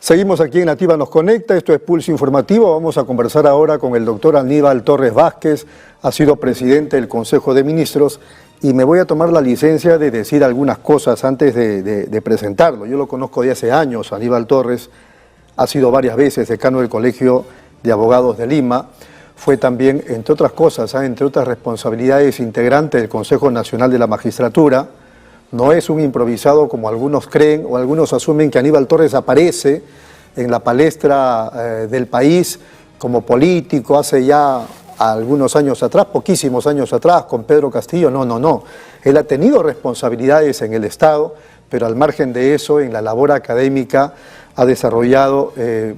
Seguimos aquí en Nativa Nos Conecta, esto es Pulso Informativo. Vamos a conversar ahora con el doctor Aníbal Torres Vázquez, ha sido presidente del Consejo de Ministros y me voy a tomar la licencia de decir algunas cosas antes de presentarlo. Yo lo conozco de hace años, Aníbal Torres, ha sido varias veces decano del Colegio de Abogados de Lima, fue también, entre otras cosas, entre otras responsabilidades, integrante del Consejo Nacional de la Magistratura. No es un improvisado como algunos creen o algunos asumen que Aníbal Torres aparece en la palestra del país como político hace ya algunos años atrás, poquísimos años atrás, con Pedro Castillo. No. Él ha tenido responsabilidades en el Estado, pero al margen de eso, en la labor académica ha desarrollado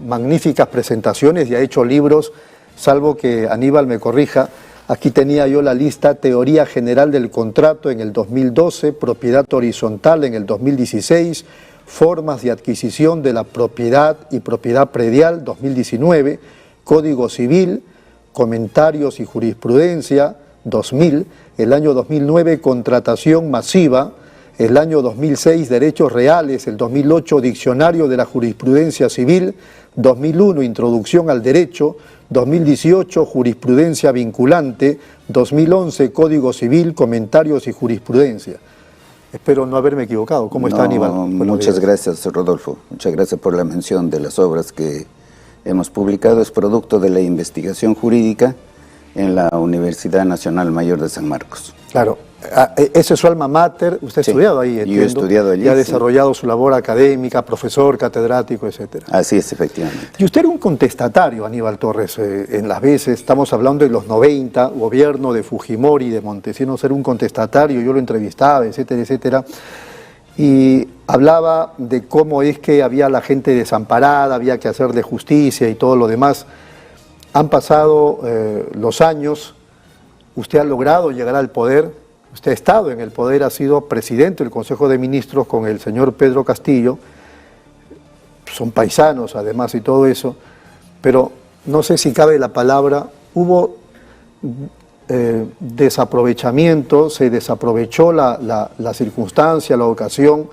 magníficas presentaciones y ha hecho libros, salvo que Aníbal me corrija. Aquí tenía yo la lista: Teoría General del Contrato en el 2012, Propiedad Horizontal en el 2016, Formas de Adquisición de la Propiedad y Propiedad Predial 2019, Código Civil, Comentarios y Jurisprudencia 2000, el año 2009 Contratación Masiva, el año 2006 Derechos Reales, el 2008 Diccionario de la Jurisprudencia Civil, 2001 Introducción al Derecho, 2018 Jurisprudencia Vinculante, 2011 Código Civil, Comentarios y Jurisprudencia. Espero no haberme equivocado. ¿Cómo está Aníbal? Muchas gracias, Rodolfo. Muchas gracias por la mención de las obras que hemos publicado. Es producto de la investigación jurídica en la Universidad Nacional Mayor de San Marcos. Claro. Ese es su alma mater, usted ha estudiado ahí, entiendo, yo he estudiado allí, y ha desarrollado su labor académica, profesor, catedrático, etcétera. Así es, efectivamente. Y usted era un contestatario, Aníbal Torres, en las veces, estamos hablando de los 90, gobierno de Fujimori, de Montesinos, era un contestatario, yo lo entrevistaba, etcétera, etcétera, y hablaba de cómo es que había la gente desamparada, había que hacerle justicia y todo lo demás. Han pasado los años, usted ha logrado llegar al poder. Usted ha estado en el poder, ha sido presidente del Consejo de Ministros con el señor Pedro Castillo, son paisanos además y todo eso, pero no sé si cabe la palabra, hubo desaprovechamiento, se desaprovechó la circunstancia, la ocasión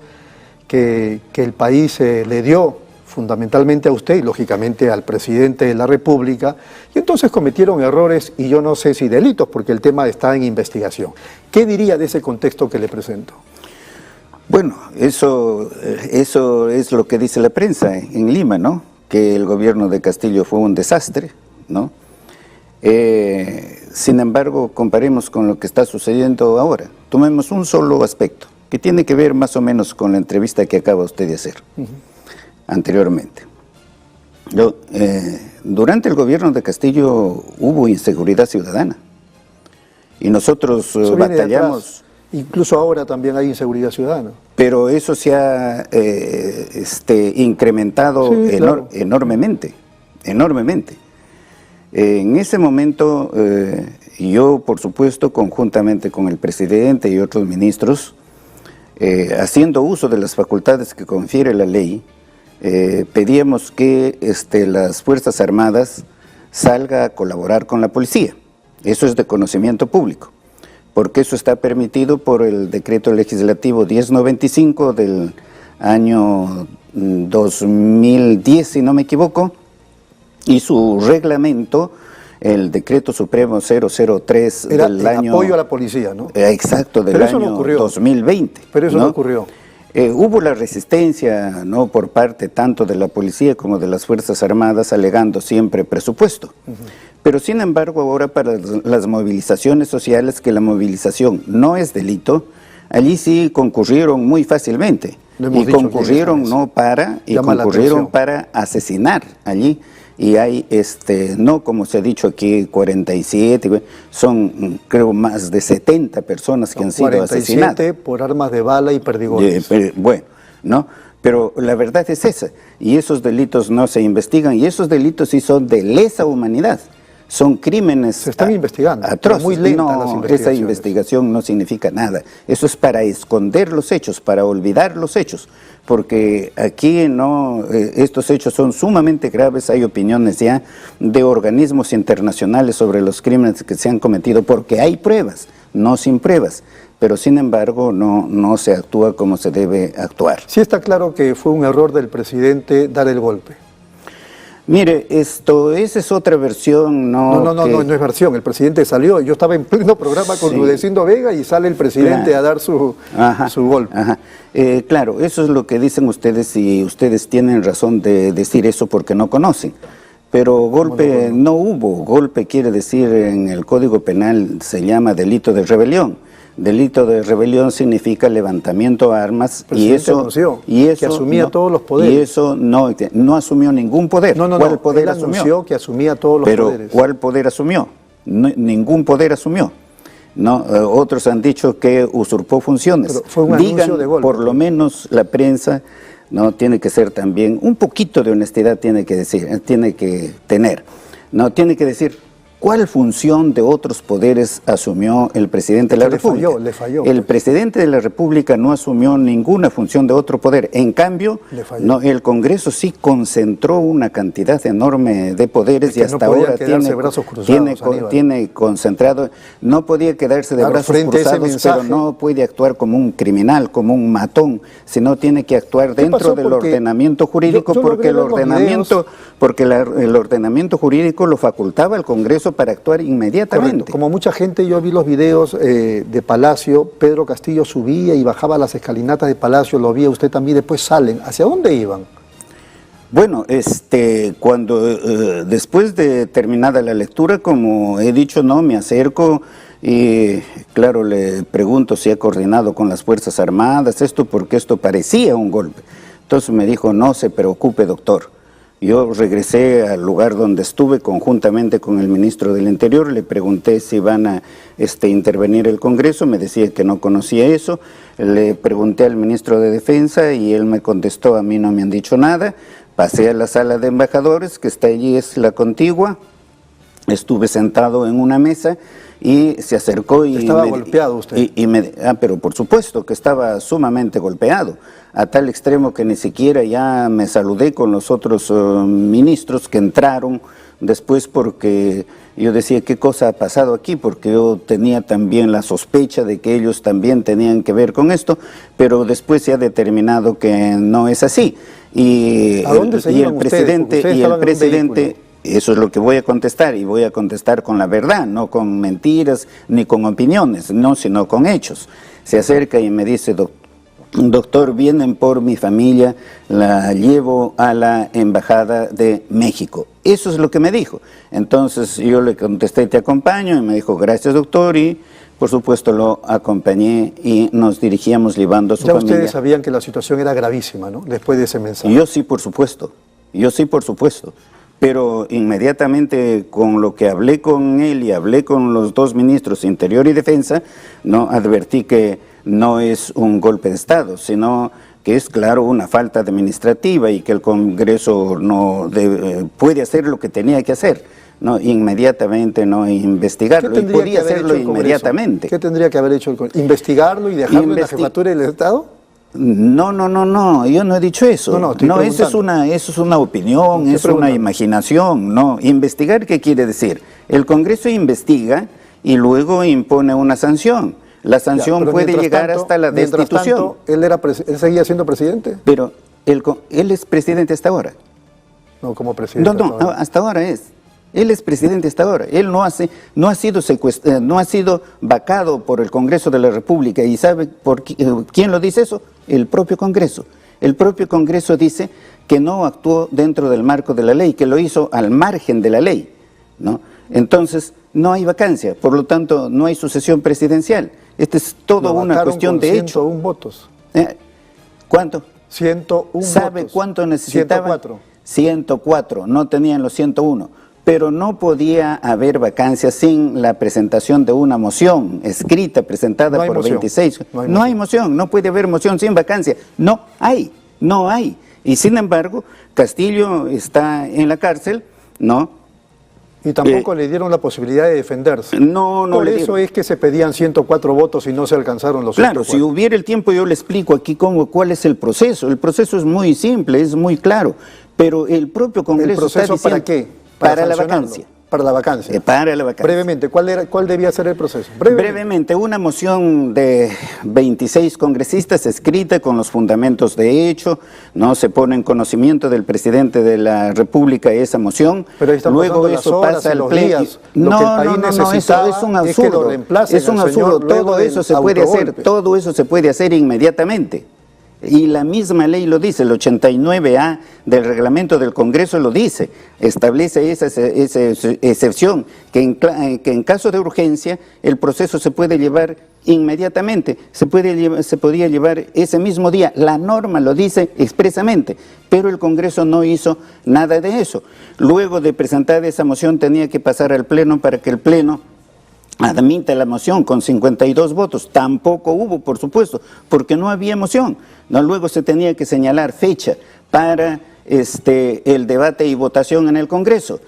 que el país le dio fundamentalmente a usted y lógicamente al presidente de la República, y entonces cometieron errores y yo no sé si delitos, porque el tema está en investigación. ¿Qué diría de ese contexto que le presento? Bueno, eso es lo que dice la prensa en Lima, ¿no? Que el gobierno de Castillo fue un desastre, ¿no? Sin embargo, comparemos con lo que está sucediendo ahora. Tomemos un solo aspecto, que tiene que ver más o menos con la entrevista que acaba usted de hacer. Anteriormente. Durante el gobierno de Castillo hubo inseguridad ciudadana y nosotros batallamos. Incluso ahora también hay inseguridad ciudadana. Pero eso se ha incrementado claro, enormemente. En ese momento yo, por supuesto, conjuntamente con el presidente y otros ministros, haciendo uso de las facultades que confiere la ley, pedíamos que las Fuerzas Armadas salga a colaborar con la policía. Eso es de conocimiento público, porque eso está permitido por el decreto legislativo 1095 del año 2010, si no me equivoco, y su reglamento, el decreto supremo 003 era del año... apoyo a la policía, ¿no? Exacto, del año 2020. Pero eso no ocurrió. Hubo la resistencia, ¿no?, por parte tanto de la policía como de las Fuerzas Armadas, alegando siempre presupuesto. Pero sin embargo, ahora para las movilizaciones sociales, que la movilización no es delito, allí sí concurrieron muy fácilmente. Y concurrieron concurrieron para asesinar allí. Y hay, no como se ha dicho aquí, 47, son creo más de 70 personas que han sido asesinadas. 47 por armas de bala y perdigones. Bueno, ¿no? Pero la verdad es esa, y esos delitos no se investigan, y esos delitos sí son de lesa humanidad. Son crímenes. Se están investigando. Atroces. Muy lentas las investigaciones. Esa investigación no significa nada. Eso es para esconder los hechos, para olvidar los hechos. Porque aquí estos hechos son sumamente graves. Hay opiniones ya de organismos internacionales sobre los crímenes que se han cometido, porque hay pruebas, no sin pruebas. pero sin embargo no se actúa como se debe actuar. Sí está claro que fue un error del presidente dar el golpe. Mire, esa es otra versión, No es versión, el presidente salió, yo estaba en pleno programa con Rudecindo Vega y sale el presidente a dar su golpe. Claro, eso es lo que dicen ustedes y ustedes tienen razón de decir eso porque no conocen. Pero golpe no hubo, golpe quiere decir en el Código Penal se llama delito de rebelión. Delito de rebelión significa levantamiento de armas y eso que asumía todos los poderes. Y eso no asumió ningún poder. ¿Cuál poder asumió? Que asumía todos los poderes. Pero ¿cuál poder asumió? Ningún poder asumió. Otros han dicho que usurpó funciones. Pero fue un anuncio de golpe. Por lo menos la prensa tiene que ser también un poquito de honestidad tiene que tener. Tiene que decir ¿cuál función de otros poderes asumió el presidente de la República? Le falló. El presidente de la República no asumió ninguna función de otro poder. En cambio, el Congreso sí concentró una cantidad enorme de poderes y hasta ahora tiene concentrado. No podía quedarse de brazos cruzados, pero no puede actuar como un criminal, como un matón, sino tiene que actuar dentro del ordenamiento jurídico porque el ordenamiento jurídico lo facultaba al Congreso para actuar inmediatamente. Correcto. Como mucha gente, yo vi los videos de Palacio, Pedro Castillo subía y bajaba las escalinatas de Palacio, lo vi usted también, después salen. ¿Hacia dónde iban? Bueno, después de terminada la lectura, como he dicho, me acerco y claro, le pregunto si ha coordinado con las Fuerzas Armadas, porque esto parecía un golpe. Entonces me dijo, no se preocupe, doctor. Yo regresé al lugar donde estuve conjuntamente con el ministro del Interior, le pregunté si van a intervenir el Congreso, me decía que no conocía eso, le pregunté al ministro de Defensa y él me contestó, a mí no me han dicho nada, pasé a la sala de embajadores, que está allí, es la contigua, estuve sentado en una mesa y se acercó y... ¿Estaba golpeado usted? Pero por supuesto que estaba sumamente golpeado, a tal extremo que ni siquiera ya me saludé con los otros ministros que entraron después porque yo decía, ¿qué cosa ha pasado aquí? Porque yo tenía también la sospecha de que ellos también tenían que ver con esto, pero después se ha determinado que no es así. ¿A dónde se iban el presidente eso es lo que voy a contestar, y voy a contestar con la verdad, no con mentiras ni con opiniones, sino con hechos. Se acerca y me dice, doctor, vienen por mi familia, la llevo a la Embajada de México. Eso es lo que me dijo. Entonces yo le contesté, te acompaño, y me dijo, gracias doctor, y por supuesto lo acompañé y nos dirigíamos llevando a su familia. Ya ustedes sabían que la situación era gravísima, ¿no? Después de ese mensaje. Yo sí, por supuesto. Pero inmediatamente con lo que hablé con él y hablé con los dos ministros, Interior y Defensa, advertí que no es un golpe de Estado, sino que es, claro, una falta administrativa y que el Congreso puede hacer lo que tenía que hacer, inmediatamente investigarlo, y podía hacerlo inmediatamente. ¿Qué tendría que haber hecho el Congreso? ¿Investigarlo y dejarlo en la jefatura del Estado? No, yo no he dicho eso. Eso es una opinión, es una imaginación. Investigar, ¿qué quiere decir? El Congreso investiga y luego impone una sanción. La sanción puede llegar hasta la destitución. ¿Él seguía siendo presidente? Pero él es presidente hasta ahora. No, como presidente. Hasta ahora es. Él es presidente hasta ahora. Él no ha sido vacado por el Congreso de la República. ¿Y sabe quién lo dice eso? El propio Congreso. El propio Congreso dice que no actuó dentro del marco de la ley, que lo hizo al margen de la ley, Entonces, no hay vacancia, por lo tanto, no hay sucesión presidencial. Esta es toda una cuestión de hecho. 101 votos. ¿Cuánto? 101 ¿Sabe votos. cuánto necesitaban? 104. 104, no tenían los 101. Pero no podía haber vacancia sin la presentación de una moción escrita presentada por 26. No hay moción, no puede haber moción sin vacancia. No hay. Y sin embargo, Castillo está en la cárcel, Y tampoco le dieron la posibilidad de defenderse. Por eso es que se pedían 104 votos y no se alcanzaron los 104. Claro, si hubiera el tiempo yo le explico aquí cuál es el proceso. El proceso es muy simple, es muy claro. Pero el propio Congreso está diciendo... ¿Para qué? Para la vacancia. Para la vacancia. Para la vacancia. Brevemente, ¿cuál debía ser el proceso? Brevemente, una moción de 26 congresistas escrita con los fundamentos de hecho, no se pone en conocimiento del presidente de la República esa moción. Pero ahí luego eso pasa al pleno. No, eso es un absurdo. Es un absurdo. Todo eso se puede hacer, todo eso se puede hacer inmediatamente. Y la misma ley lo dice, el 89A del reglamento del Congreso lo dice, establece esa excepción, que en caso de urgencia el proceso se puede llevar inmediatamente, se podía llevar ese mismo día, la norma lo dice expresamente, pero el Congreso no hizo nada de eso. Luego de presentar esa moción tenía que pasar al Pleno para que el Pleno admite la moción con 52 votos, tampoco hubo, por supuesto, porque no había moción. No, luego se tenía que señalar fecha para el debate y votación en el Congreso,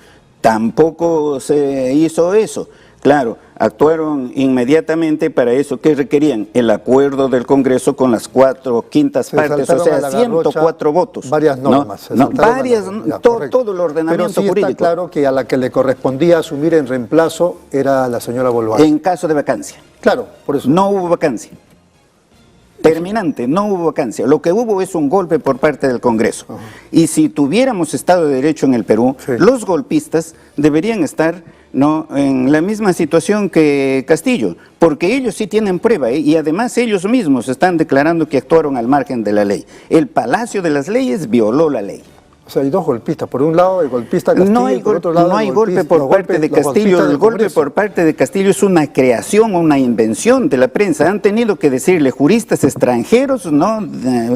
tampoco se hizo eso. Claro, actuaron inmediatamente para eso. ¿Qué requerían? El acuerdo del Congreso con las 4/5 partes, o sea, 104 votos. Varias normas. Todo el ordenamiento pero sí jurídico. Está claro que a la que le correspondía asumir en reemplazo era la señora Boluarte. En caso de vacancia. Claro, por eso. No hubo vacancia. Terminante, no hubo vacancia. Lo que hubo es un golpe por parte del Congreso. Y si tuviéramos Estado de Derecho en el Perú, los golpistas deberían estar en la misma situación que Castillo, porque ellos sí tienen prueba, y además ellos mismos están declarando que actuaron al margen de la ley. El Palacio de las Leyes violó la ley. O sea, hay dos golpistas. Por un lado, el golpista Castillo, y por otro lado, no hay golpe por parte de Castillo. El golpe por parte de Castillo es una creación, una invención de la prensa. Han tenido que decirle juristas extranjeros,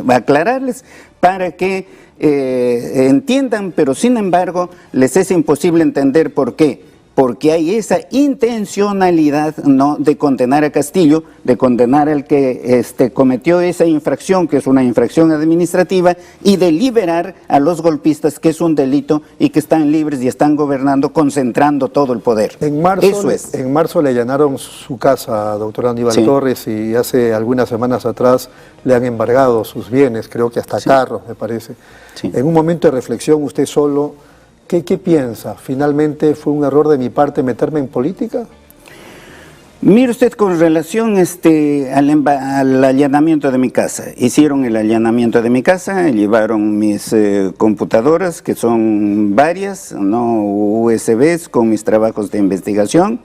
aclararles para que entiendan, pero sin embargo les es imposible entender por qué. Porque hay esa intencionalidad de condenar a Castillo, de condenar al que cometió esa infracción, que es una infracción administrativa, y de liberar a los golpistas, que es un delito, y que están libres y están gobernando, concentrando todo el poder. En marzo le allanaron su casa, doctor Aníbal Torres, y hace algunas semanas atrás le han embargado sus bienes, creo que hasta carros, me parece. En un momento de reflexión, usted solo... ¿Qué piensa? ¿Finalmente fue un error de mi parte meterme en política? Mire usted, con relación al allanamiento de mi casa. Hicieron el allanamiento de mi casa, llevaron mis computadoras, que son varias, USBs, con mis trabajos de investigación.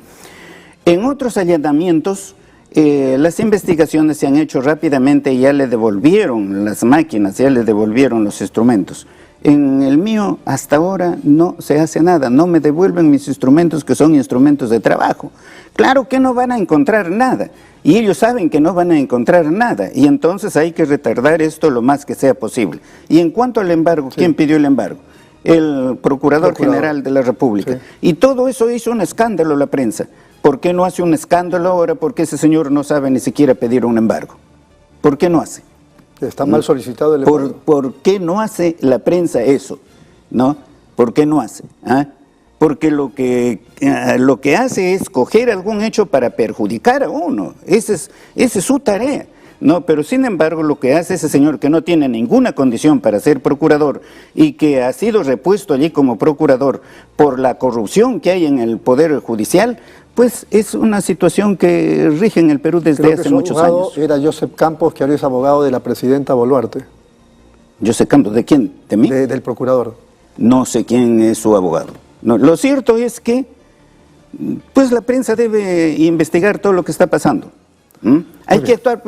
En otros allanamientos, las investigaciones se han hecho rápidamente y ya le devolvieron las máquinas, ya le devolvieron los instrumentos. En el mío, hasta ahora, no se hace nada, no me devuelven mis instrumentos, que son instrumentos de trabajo. Claro que no van a encontrar nada, y ellos saben que no van a encontrar nada, y entonces hay que retardar esto lo más que sea posible. Y en cuanto al embargo, ¿quién pidió el embargo? El Procurador General de la República. Y todo eso hizo un escándalo la prensa. ¿Por qué no hace un escándalo ahora? Porque ese señor no sabe ni siquiera pedir un embargo. ¿Por qué no hace? Está mal solicitado el embargo. ¿Por qué no hace la prensa eso? ¿Por qué no hace? Porque lo que hace es coger algún hecho para perjudicar a uno. Esa es su tarea. Pero sin embargo lo que hace ese señor, que no tiene ninguna condición para ser procurador y que ha sido repuesto allí como procurador por la corrupción que hay en el Poder Judicial, pues es una situación que rige en el Perú desde hace muchos años. Era Joseph Campos, que ahora es abogado de la presidenta Boluarte. ¿Joseph Campos? ¿De quién? ¿De mí? Del procurador. No sé quién es su abogado. Lo cierto es que pues la prensa debe investigar todo lo que está pasando. Hay que actuar.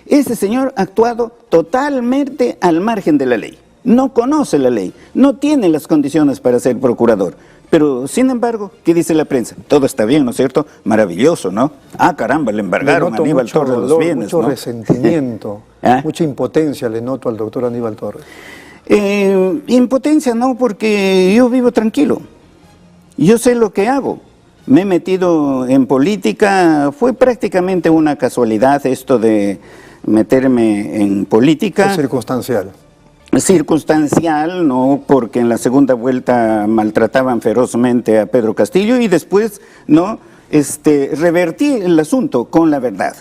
Ese señor ha actuado totalmente al margen de la ley. No conoce la ley, no tiene las condiciones para ser procurador. Pero, sin embargo, ¿qué dice la prensa? Todo está bien, ¿no es cierto? Maravilloso, ¿no? Caramba, le embargaron a Aníbal Torres los bienes, mucho resentimiento, mucha impotencia le noto al doctor Aníbal Torres. Impotencia no, porque yo vivo tranquilo. Yo sé lo que hago. Me he metido en política, fue prácticamente una casualidad esto de meterme en política. Es circunstancial. Circunstancial, no, porque en la segunda vuelta maltrataban ferozmente a Pedro Castillo y después, revertí el asunto con la verdad.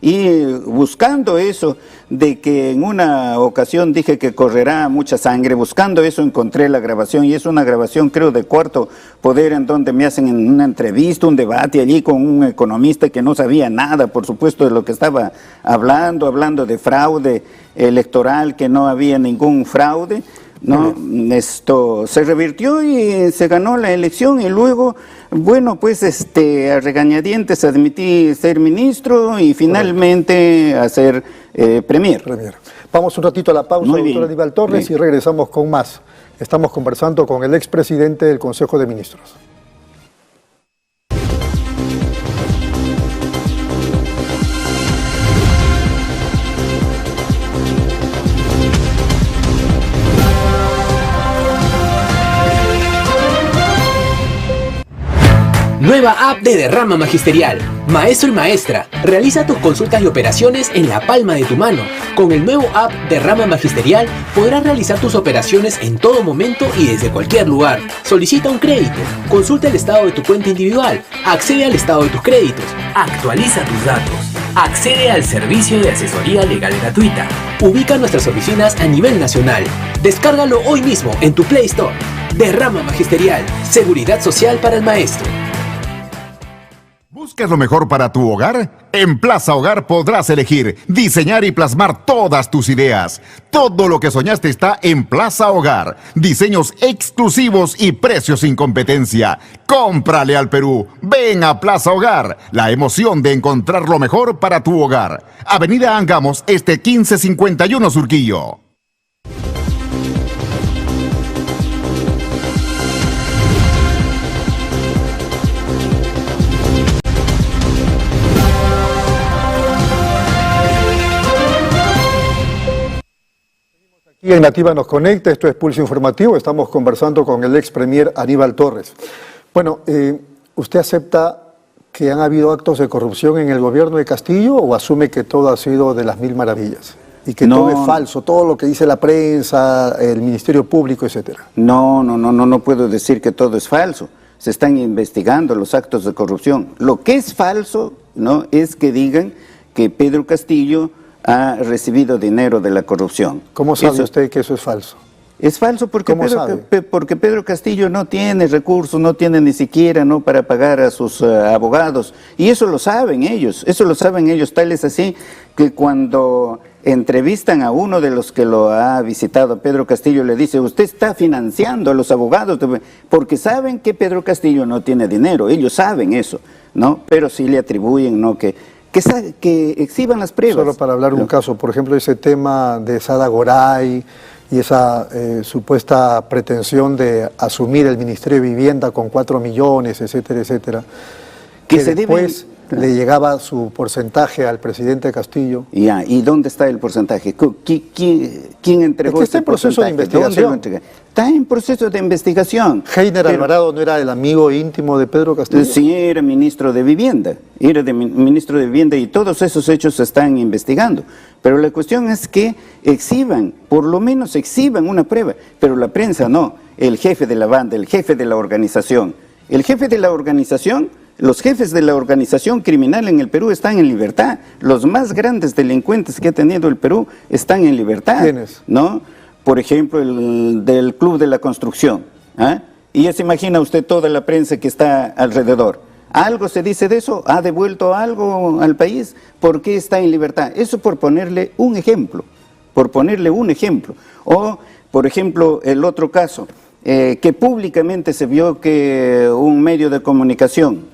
Y buscando eso, de que en una ocasión dije que correrá mucha sangre, buscando eso encontré la grabación, y es una grabación creo de Cuarto Poder, en donde me hacen en una entrevista, un debate allí con un economista que no sabía nada, por supuesto, de lo que estaba hablando de fraude electoral, que no había ningún fraude, ¿no? Esto se revirtió y se ganó la elección, y luego, bueno, pues a regañadientes admití ser ministro y finalmente a ser premier. Vamos un ratito a la pausa, doctor Aníbal Torres, y regresamos con más. Estamos conversando con el expresidente del Consejo de Ministros. Nueva app de Derrama Magisterial. Maestro y maestra, realiza tus consultas y operaciones en la palma de tu mano. Con el nuevo app Derrama Magisterial podrás realizar tus operaciones en todo momento y desde cualquier lugar. Solicita un crédito, consulta el estado de tu cuenta individual, accede al estado de tus créditos, actualiza tus datos, accede al servicio de asesoría legal gratuita. Ubica nuestras oficinas a nivel nacional. Descárgalo hoy mismo en tu Play Store. Derrama Magisterial, seguridad social para el maestro. ¿Buscas lo mejor para tu hogar? En Plaza Hogar podrás elegir, diseñar y plasmar todas tus ideas. Todo lo que soñaste está en Plaza Hogar. Diseños exclusivos y precios sin competencia. ¡Cómprale al Perú! Ven a Plaza Hogar. La emoción de encontrar lo mejor para tu hogar. Avenida Angamos, 1551 Surquillo. Y en Nativa nos conecta, esto es Pulso Informativo, estamos conversando con el ex premier Aníbal Torres. Bueno, ¿usted acepta que han habido actos de corrupción en el gobierno de Castillo o asume que todo ha sido de las mil maravillas? Y que todo es falso, todo lo que dice la prensa, el Ministerio Público, etcétera. No puedo decir que todo es falso. Se están investigando los actos de corrupción. Lo que es falso, ¿no?, es que digan que Pedro Castillo ha recibido dinero de la corrupción. ¿Cómo sabe usted que eso es falso? Es falso porque Pedro Castillo no tiene recursos, no tiene ni siquiera, ¿no?, para pagar a sus abogados. Y eso lo saben ellos, tal es así que cuando entrevistan a uno de los que lo ha visitado, Pedro Castillo, le dice: usted está financiando a los abogados, porque saben que Pedro Castillo no tiene dinero, ellos saben eso, ¿no? Pero sí le atribuyen, ¿no?, que exhiban las pruebas. Solo para hablar un caso, por ejemplo, ese tema de Sada Goray y esa supuesta pretensión de asumir el Ministerio de Vivienda con 4 millones, etcétera, etcétera, que después le llegaba su porcentaje al presidente Castillo. Ya, ¿y dónde está el porcentaje? ¿Quién entregó? Es que está en proceso de investigación. Está en proceso de investigación. Heiner Alvarado no era el amigo íntimo de Pedro Castillo. Sí, era ministro de Vivienda, ministro de Vivienda, y todos esos hechos se están investigando. Pero la cuestión es que exhiban, por lo menos exhiban una prueba, pero la prensa no. El jefe de la banda, el jefe de la organización. El jefe de la organización, los jefes de la organización criminal en el Perú están en libertad. Los más grandes delincuentes que ha tenido el Perú están en libertad. ¿Quiénes? ¿No? Por ejemplo, el del Club de la Construcción. ¿Ah? Y ya se imagina usted toda la prensa que está alrededor. ¿Algo se dice de eso? ¿Ha devuelto algo al país? ¿Por qué está en libertad? Eso por ponerle un ejemplo. O, por ejemplo, el otro caso, que públicamente se vio que un medio de comunicación,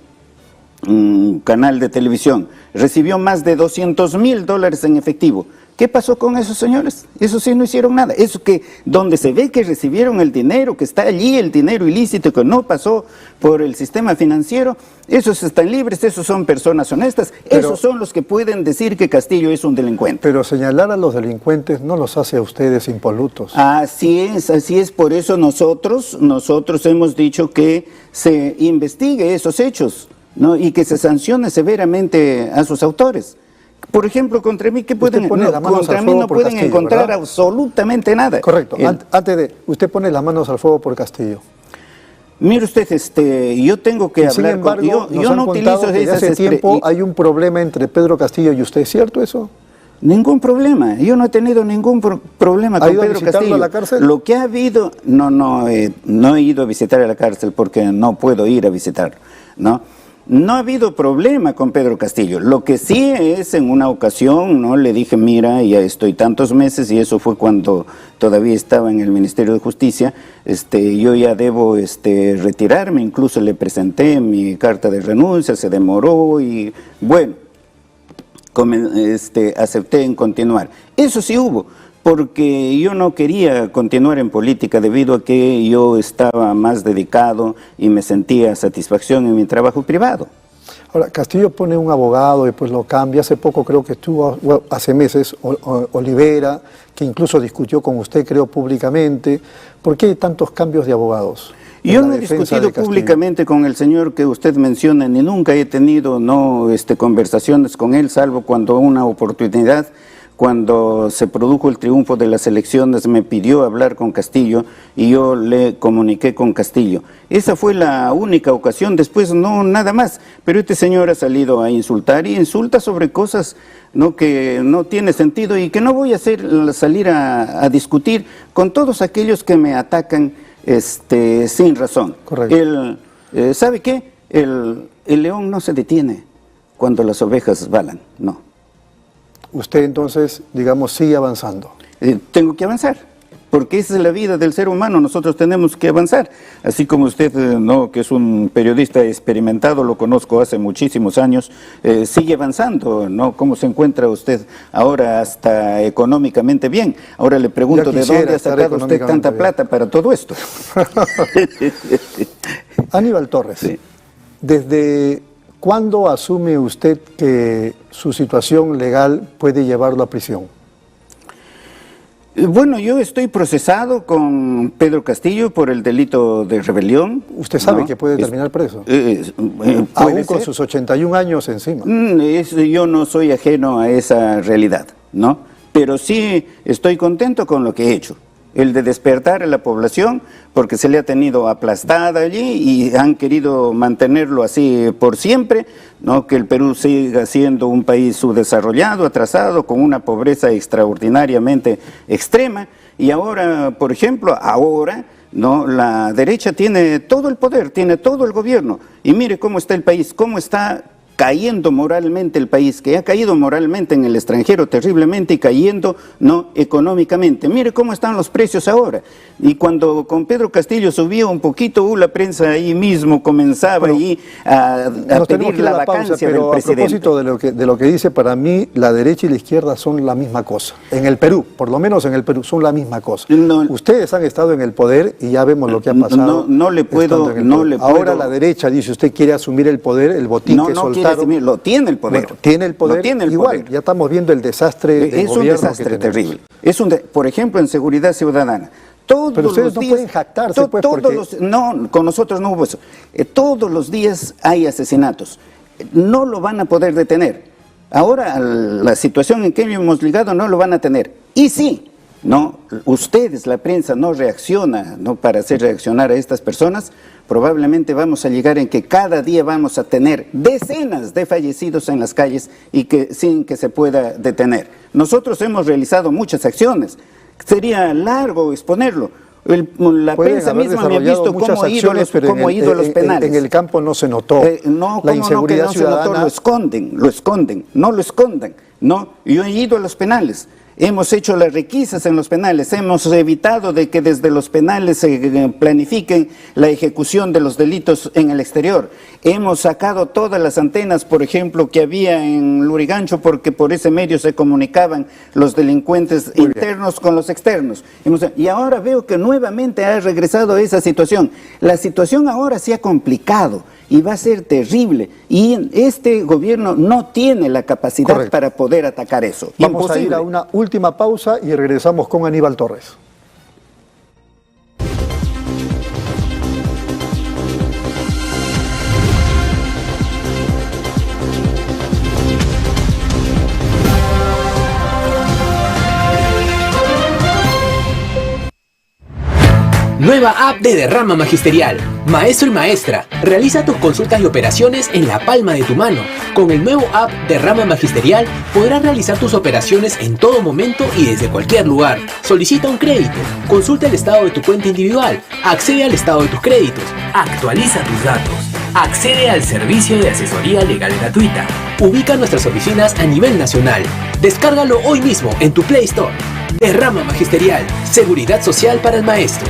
un canal de televisión, recibió más de $200.000 en efectivo. ¿Qué pasó con esos señores? Eso sí no hicieron nada. Eso que donde se ve que recibieron el dinero, que está allí el dinero ilícito, que no pasó por el sistema financiero, esos están libres, esos son personas honestas, esos son los que pueden decir que Castillo es un delincuente. Pero señalar a los delincuentes no los hace a ustedes impolutos. Así es, por eso nosotros hemos dicho que se investigue esos hechos, ¿no?, y que se sancione severamente a sus autores. Por ejemplo, contra mí, ¿qué pueden? Contra mí no pueden encontrar, ¿verdad?, absolutamente nada. Correcto. Antes de, usted pone las manos al fuego por Castillo. Mire usted, yo tengo que Y hablar sin embargo, yo no utilizo desde esas hace tiempo hay un problema entre Pedro Castillo y usted, ¿es cierto eso? Ningún problema, yo no he tenido ningún problema con ido a Pedro visitarlo Castillo. a la cárcel? Lo que ha habido, no he ido a visitar a la cárcel porque no puedo ir a visitarlo, ¿no? No ha habido problema con Pedro Castillo. Lo que sí es, en una ocasión, ¿no?, le dije, mira, ya estoy tantos meses, y eso fue cuando todavía estaba en el Ministerio de Justicia, yo ya debo retirarme, incluso le presenté mi carta de renuncia, se demoró y bueno, acepté en continuar. Eso sí hubo, porque yo no quería continuar en política debido a que yo estaba más dedicado y me sentía satisfacción en mi trabajo privado. Ahora, Castillo pone un abogado, después lo cambia. Hace poco creo que estuvo, bueno, hace meses, Olivera, que incluso discutió con usted, creo, públicamente. ¿Por qué hay tantos cambios de abogados? Yo no he discutido públicamente con el señor que usted menciona, ni nunca he tenido conversaciones con él, salvo cuando una oportunidad, cuando se produjo el triunfo de las elecciones, me pidió hablar con Castillo y yo le comuniqué con Castillo. Esa fue la única ocasión, después no, nada más. Pero este señor ha salido a insultar y insulta sobre cosas, ¿no?, que no tiene sentido y que no voy a salir a discutir con todos aquellos que me atacan sin razón. Correcto. ¿Sabe qué? El león no se detiene cuando las ovejas balan, no. Usted entonces, digamos, sigue avanzando. Tengo que avanzar, porque esa es la vida del ser humano, nosotros tenemos que avanzar. Así como usted, no, que es un periodista experimentado, lo conozco hace muchísimos años, sigue avanzando, ¿no? ¿Cómo se encuentra usted ahora hasta económicamente bien? Ahora le pregunto, ¿de dónde ha sacado usted tanta plata para todo esto? Aníbal Torres, Sí. ¿desde cuándo asume usted que su situación legal puede llevarlo a prisión? Bueno, yo estoy procesado con Pedro Castillo por el delito de rebelión. ¿Usted sabe, ¿no?, que puede terminar preso? Aún con sus 81 años encima. Yo no soy ajeno a esa realidad, ¿no? Pero sí estoy contento con lo que he hecho. El de despertar a la población, porque se le ha tenido aplastada allí y han querido mantenerlo así por siempre, ¿no?, que el Perú siga siendo un país subdesarrollado, atrasado, con una pobreza extraordinariamente extrema. Y ahora, por ejemplo, ¿no?, la derecha tiene todo el poder, tiene todo el gobierno. Y mire cómo está el país, cómo está cayendo moralmente el país, que ha caído moralmente en el extranjero terriblemente y cayendo, no, económicamente. Mire cómo están los precios ahora. Y cuando con Pedro Castillo subía un poquito, la prensa ahí mismo comenzaba allí a pedir la vacancia del presidente. A propósito de lo que dice, para mí la derecha y la izquierda son la misma cosa. En el Perú, por lo menos en el Perú, son la misma cosa. No, ustedes han estado en el poder y ya vemos lo que ha pasado. No le puedo. Ahora la derecha dice, usted quiere asumir el poder, el botín que soltaron. Lo tiene el poder. Bueno, tiene el poder. Igual, ya estamos viendo el desastre del gobierno. Es un desastre terrible. Por ejemplo, en seguridad ciudadana. Pero ustedes no pueden jactarse, pues, no, con nosotros no hubo eso. Todos los días hay asesinatos. No lo van a poder detener. Ahora, la situación en que hemos llegado no lo van a tener. Y sí, no, ustedes, la prensa, no reacciona, no, para hacer reaccionar a estas personas, probablemente vamos a llegar en que cada día vamos a tener decenas de fallecidos en las calles y que sin que se pueda detener. Nosotros hemos realizado muchas acciones. Sería largo exponerlo. La prensa misma me ha visto cómo ha ido a los penales. En el campo no se notó. La inseguridad ciudadana. Lo esconden, no lo escondan. No, yo he ido a los penales. Hemos hecho las requisas en los penales, hemos evitado de que desde los penales se planifiquen la ejecución de los delitos en el exterior. Hemos sacado todas las antenas, por ejemplo, que había en Lurigancho, porque por ese medio se comunicaban los delincuentes internos con los externos. Y ahora veo que nuevamente ha regresado a esa situación. La situación ahora se ha complicado y va a ser terrible. Y este gobierno no tiene la capacidad para poder atacar eso. Vamos a ir a una última pausa y regresamos con Aníbal Torres. Nueva app de Derrama Magisterial. Maestro y maestra, realiza tus consultas y operaciones en la palma de tu mano. Con el nuevo app Derrama Magisterial podrás realizar tus operaciones en todo momento y desde cualquier lugar. Solicita un crédito, consulta el estado de tu cuenta individual, accede al estado de tus créditos, actualiza tus datos, accede al servicio de asesoría legal gratuita. Ubica nuestras oficinas a nivel nacional. Descárgalo hoy mismo en tu Play Store. Derrama Magisterial, seguridad social para el maestro.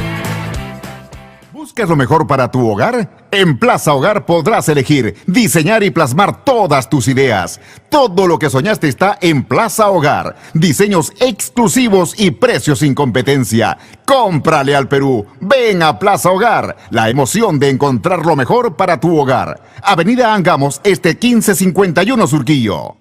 ¿Buscas lo mejor para tu hogar? En Plaza Hogar podrás elegir, diseñar y plasmar todas tus ideas. Todo lo que soñaste está en Plaza Hogar. Diseños exclusivos y precios sin competencia. Cómprale al Perú. Ven a Plaza Hogar. La emoción de encontrar lo mejor para tu hogar. Avenida Angamos, 1551 Surquillo.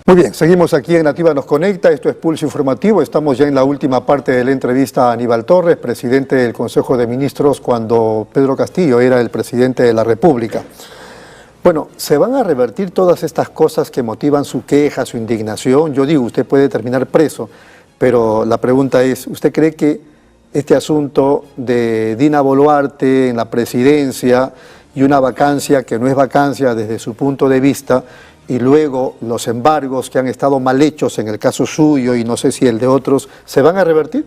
Muy bien, seguimos aquí en Nativa Nos Conecta, esto es Pulso Informativo, estamos ya en la última parte de la entrevista a Aníbal Torres, presidente del Consejo de Ministros cuando Pedro Castillo era el presidente de la República. Bueno, ¿se van a revertir todas estas cosas que motivan su queja, su indignación? Yo digo, usted puede terminar preso, pero la pregunta es, ¿usted cree que este asunto de Dina Boluarte en la presidencia y una vacancia que no es vacancia desde su punto de vista, y luego los embargos que han estado mal hechos en el caso suyo y no sé si el de otros, ¿se van a revertir?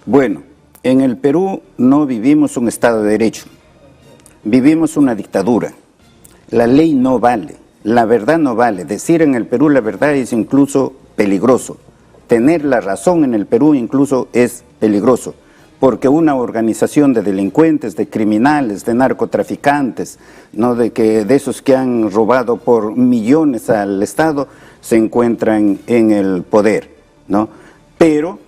Bueno, en el Perú no vivimos un Estado de Derecho, vivimos una dictadura. La ley no vale, la verdad no vale. Decir en el Perú la verdad es incluso peligroso. Tener la razón en el Perú incluso es peligroso, porque una organización de delincuentes, de criminales, de narcotraficantes, ¿no? de esos que han robado por millones al Estado, se encuentran en el poder, ¿no? Pero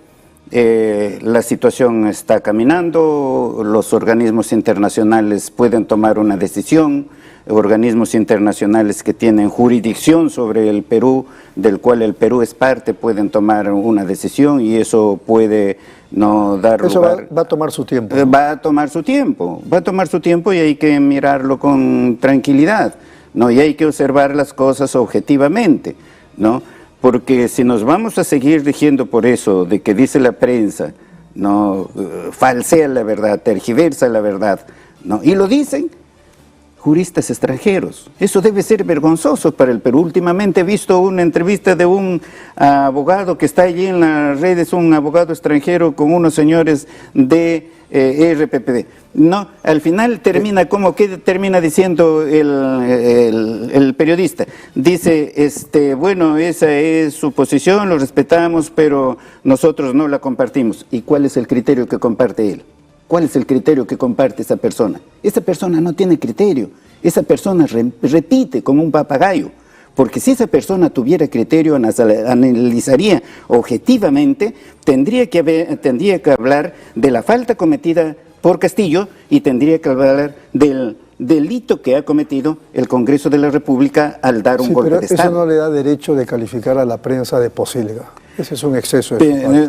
la situación está caminando, los organismos internacionales pueden tomar una decisión, organismos internacionales que tienen jurisdicción sobre el Perú, del cual el Perú es parte, pueden tomar una decisión y eso puede no dar eso lugar. Va a tomar su tiempo. Va a tomar su tiempo y hay que mirarlo con tranquilidad, ¿no? Y hay que observar las cosas objetivamente, ¿no? Porque si nos vamos a seguir rigiendo por eso, de que dice la prensa, ¿no? Falsea la verdad, tergiversa la verdad, ¿no? Y lo dicen juristas extranjeros. Eso debe ser vergonzoso para el Perú. Últimamente he visto una entrevista de un abogado que está allí en las redes, un abogado extranjero con unos señores de RPPD. No, al final termina como que termina diciendo el periodista. Dice, bueno, esa es su posición, lo respetamos, pero nosotros no la compartimos. ¿Y cuál es el criterio que comparte él? ¿Cuál es el criterio que comparte esa persona? Esa persona no tiene criterio, esa persona repite como un papagayo, porque si esa persona tuviera criterio, analizaría objetivamente, tendría que hablar de la falta cometida por Castillo y tendría que hablar del delito que ha cometido el Congreso de la República al dar un golpe de Estado. Eso no le da derecho de calificar a la prensa de posilga. Ese es un exceso.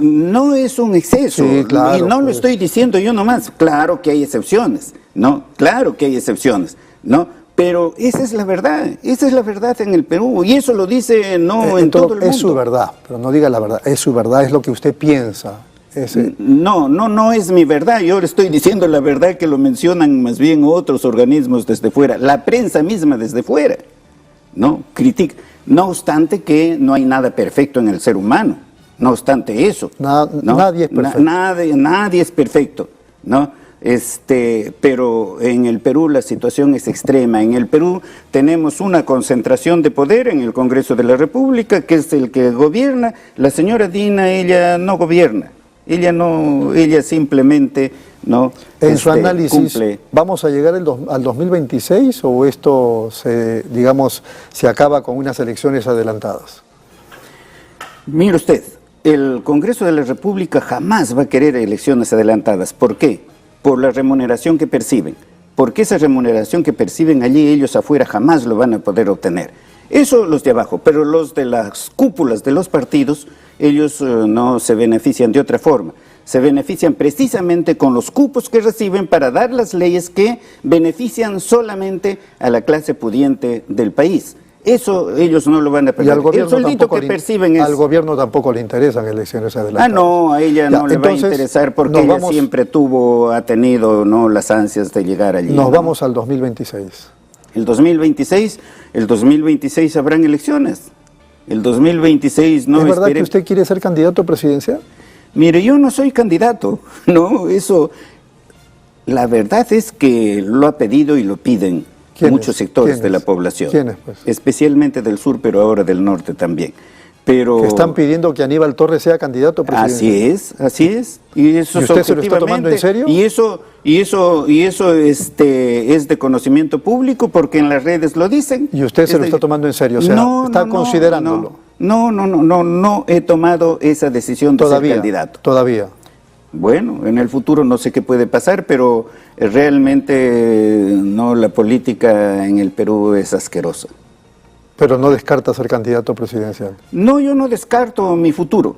No es un exceso, sí, claro, y no lo estoy diciendo yo nomás. Claro que hay excepciones, ¿no? Claro que hay excepciones, ¿no? Pero esa es la verdad en el Perú, y eso lo dice en todo el mundo. Es su verdad, pero no diga la verdad, es su verdad, es lo que usted piensa. No es mi verdad, yo le estoy diciendo la verdad que lo mencionan más bien otros organismos desde fuera, la prensa misma desde fuera, ¿no? Critica. No obstante que no hay nada perfecto en el ser humano, no obstante eso. Nadie es perfecto. Nadie es perfecto, ¿no? Pero en el Perú la situación es extrema. En el Perú tenemos una concentración de poder en el Congreso de la República, que es el que gobierna. La señora Dina, ella no gobierna, ella simplemente no en su análisis cumple. ¿Vamos a llegar al 2026 o esto se acaba con unas elecciones adelantadas? Mire usted, el Congreso de la República jamás va a querer elecciones adelantadas. ¿Por qué? Por la remuneración que perciben. Porque esa remuneración que perciben allí ellos afuera jamás lo van a poder obtener. Eso los de abajo, pero los de las cúpulas de los partidos, ellos no se benefician de otra forma. se benefician precisamente con los cupos que reciben para dar las leyes que benefician solamente a la clase pudiente del país. Eso ellos no lo van a perder. Y al gobierno el sueldito que perciben es... Al gobierno tampoco le interesan elecciones adelantadas. Ah, no, a ella no le va a interesar porque ella siempre ha tenido, ¿no?, las ansias de llegar allí. Nos vamos al 2026. El 2026 habrán elecciones. El 2026 no ¿Es verdad que usted quiere ser candidato presidencial? Mire, yo no soy candidato, ¿no? Eso, la verdad es que lo ha pedido y lo piden muchos sectores de la población. ¿Quiénes, pues? Especialmente del sur, pero ahora del norte también. Pero que están pidiendo que Aníbal Torres sea candidato presidencial. Así es. Y eso ¿Y usted se lo está tomando en serio? Y eso es de conocimiento público porque en las redes lo dicen. ¿Y usted se lo está tomando en serio? O sea, está considerándolo. No he tomado esa decisión de ser candidato. Todavía. Bueno, en el futuro no sé qué puede pasar, pero realmente no, la política en el Perú es asquerosa. Pero no descarta ser candidato presidencial. No, yo no descarto mi futuro.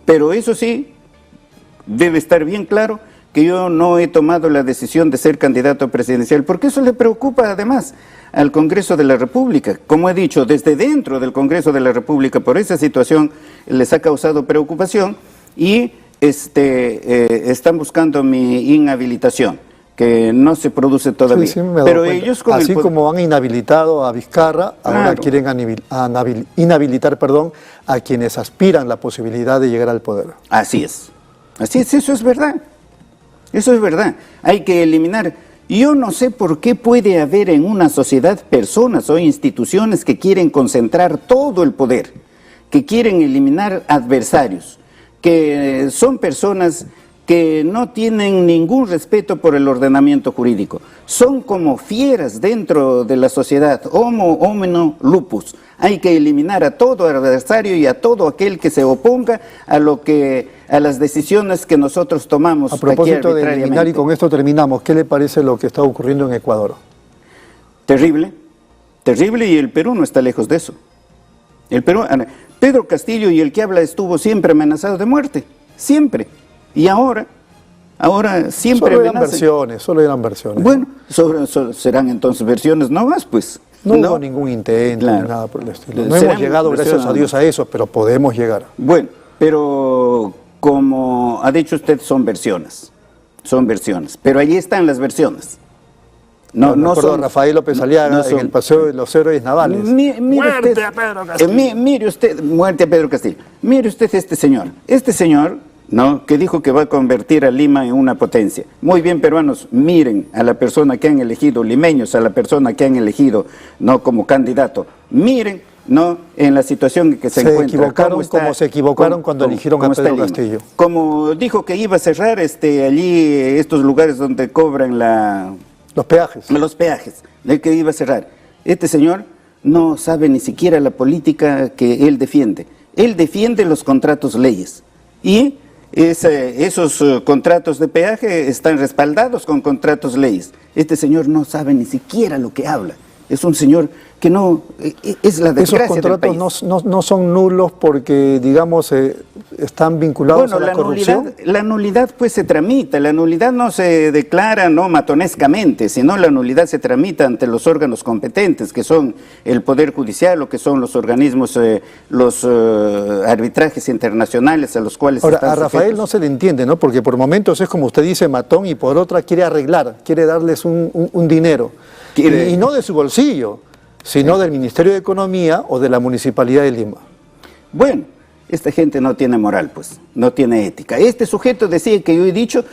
Pero eso sí, debe estar bien claro que yo no he tomado la decisión de ser candidato presidencial, porque eso le preocupa además al Congreso de la República. Como he dicho, desde dentro del Congreso de la República, por esa situación les ha causado preocupación y están buscando mi inhabilitación, que no se produce todavía. Sí, pero ellos así como han inhabilitado a Vizcarra, ahora quieren inhabilitar a quienes aspiran la posibilidad de llegar al poder. Así es, eso es verdad. Eso es verdad. Hay que eliminar. Yo no sé por qué puede haber en una sociedad personas o instituciones que quieren concentrar todo el poder, que quieren eliminar adversarios, que son personas que no tienen ningún respeto por el ordenamiento jurídico. Son como fieras dentro de la sociedad, homo homino lupus. Hay que eliminar a todo adversario y a todo aquel que se oponga a las decisiones que nosotros tomamos. A propósito de eliminar, y con esto terminamos, ¿qué le parece lo que está ocurriendo en Ecuador? Terrible, y el Perú no está lejos de eso. Pedro Castillo y el que habla estuvo siempre amenazado de muerte, siempre. Y ahora siempre solo eran versiones. Bueno, serán entonces versiones nuevas, pues. No hubo ningún intento, ni nada por el estilo. No hemos llegado, gracias a Dios, a eso, pero podemos llegar. Bueno, pero como ha dicho usted, son versiones. Pero ahí están las versiones. No son Rafael López Aliaga en el Paseo de los Héroes Navales. Muerte a Pedro Castillo. Mire usted, muerte a Pedro Castillo. Mire usted este señor, ¿no?, que dijo que va a convertir a Lima en una potencia. Muy bien, peruanos, miren a la persona que han elegido, limeños, a la persona que han elegido, ¿no?, como candidato. Miren, ¿no?, en la situación en que se encuentra. Como se equivocaron cuando eligieron a Pedro Castillo. Como dijo que iba a cerrar allí estos lugares donde cobran los peajes. Los peajes, que iba a cerrar. Este señor no sabe ni siquiera la política que él defiende. Él defiende los contratos leyes. Y esos contratos de peaje están respaldados con contratos leyes. Este señor no sabe ni siquiera lo que habla. Es un señor que no, es la desgracia del país. Esos contratos no son nulos porque, digamos, están vinculados a la corrupción. La nulidad pues se tramita, la nulidad no se declara matonescamente, sino la nulidad se tramita ante los órganos competentes, que son el Poder Judicial o que son los organismos, los arbitrajes internacionales a los cuales ahora, están a Rafael sujetos. No se le entiende, ¿no? Porque por momentos es como usted dice, matón, y por otra quiere arreglar, quiere darles un dinero. Y no de su bolsillo, sino del Ministerio de Economía o de la Municipalidad de Lima. Bueno, esta gente no tiene moral, pues, no tiene ética. Este sujeto decía que yo he dicho,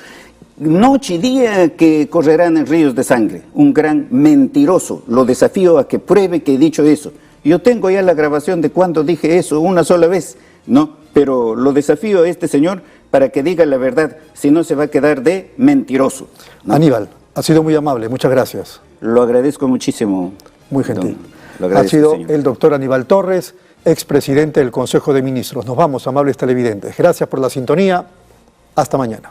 noche y día que correrán en ríos de sangre. Un gran mentiroso. Lo desafío a que pruebe que he dicho eso. Yo tengo ya la grabación de cuando dije eso una sola vez, ¿no? Pero lo desafío a este señor para que diga la verdad, si no se va a quedar de mentiroso, ¿no? Aníbal, ha sido muy amable, muchas gracias. Lo agradezco muchísimo. Muy gentil. Ha sido señor. El doctor Aníbal Torres, expresidente del Consejo de Ministros. Nos vamos, amables televidentes. Gracias por la sintonía. Hasta mañana.